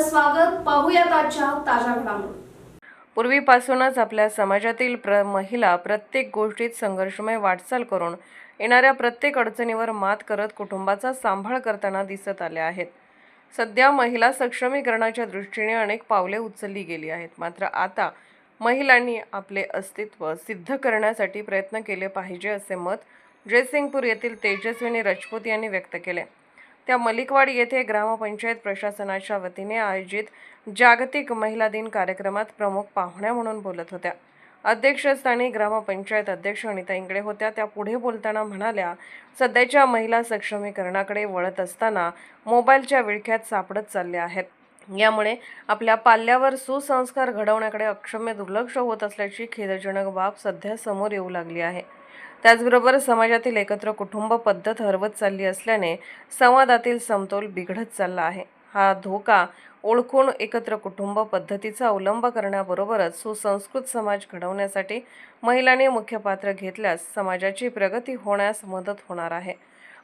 आपलं स्वागत. पाहूयात आजच्या ताज्या घडामोडी. पूर्वीपासूनच आपल्या समाजातील महिला प्रत्येक गोष्टीत संघर्षमय वाटचाल करून येणाऱ्या प्रत्येक अडचणीवर मात करत कुटुंबाचा सांभाळ करताना दिसत आल्या आहेत. सध्या महिला सक्षमीकरणाच्या दृष्टीने अनेक पावले उचलली गेली आहेत. मात्र आता महिलांनी आपले अस्तित्व सिद्ध करण्यासाठी प्रयत्न केले पाहिजे असे मत जयसिंगपूर येथील तेजस्विनी राजपूत यांनी व्यक्त केले. त्या मलिकवाडी येथे ग्रामपंचायत प्रशासनाच्या वतीने आयोजित जागतिक महिला दिन कार्यक्रमात प्रमुख पाहुण्या म्हणून बोलत होत्या. अध्यक्षस्थानी ग्रामपंचायत अध्यक्ष अनिता इंगळे होत्या. त्या पुढे बोलताना म्हणाल्या, सध्याच्या महिला सक्षमीकरणाकडे वळत असताना मोबाईलच्या विळख्यात सापडत चालल्या आहेत. यामुळे आपल्या पाल्यावर सुसंस्कार घडवण्याकडे अक्षम्य दुर्लक्ष होत असल्याची खेदजनक बाब सध्या समोर येऊ लागली आहे. त्याचबरोबर समाजातील एकत्र कुटुंब पद्धत हरवत चालली असल्याने संवादातील समतोल बिघडत चालला आहे. हा धोका ओळखून एकत्र कुटुंब पद्धतीचा अवलंब करण्याबरोबरच सुसंस्कृत समाज घडवण्यासाठी महिलांनी मुख्य पात्र घेतल्यास समाजाची प्रगती होण्यास मदत होणार आहे.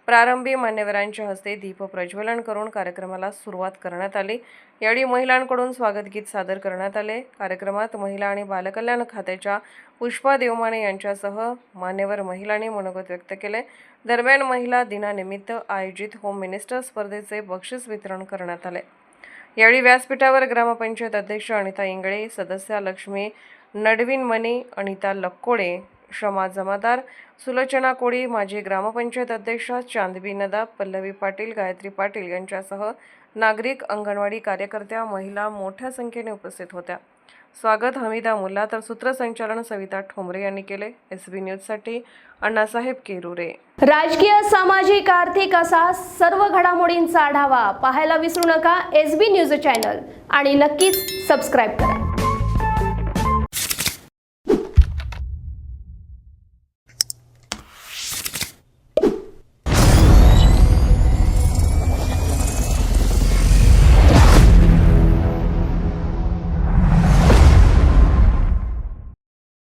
प्रारंभी मान्यवरांच्या हस्ते दीप प्रज्वलन करून कार्यक्रमाला सुरुवात करण्यात आली. यावेळी महिलांकडून स्वागत गीत सादर करण्यात आले. कार्यक्रमात महिला आणि बालकल्याण खात्याच्या पुष्पा देवमाने यांच्यासह मान्यवर महिलांनी मनोगत व्यक्त केले. दरम्यान महिला दिनानिमित्त आयोजित होम मिनिस्टर स्पर्धेचे बक्षीस वितरण करण्यात आले. यावेळी व्यासपीठावर ग्रामपंचायत अध्यक्ष अनिता इंगळे, सदस्या लक्ष्मी नडविनमणी, अनिता लक्कोडे, शमा जमादार, सुलोचना कोळी, माजी ग्रामपंचायत अध्यक्षा चांदबी नदाब, पल्लवी पाटील, गायत्री पाटील यांच्यासह नागरिक, अंगणवाडी कार्यकर्त्या, महिला मोठ्या संख्येने उपस्थित होत्या. स्वागत हमीदा मुल्ला तर सूत्रसंचालन सविता ठोंबरे यांनी केले. SB न्यूजसाठी अण्णासाहेब केरुरे. राजकीय, सामाजिक, आर्थिक असा सर्व घडामोडींचा आढावा पाहायला विसरू नका SB न्यूज चॅनल आणि नक्कीच सबस्क्राईब करा.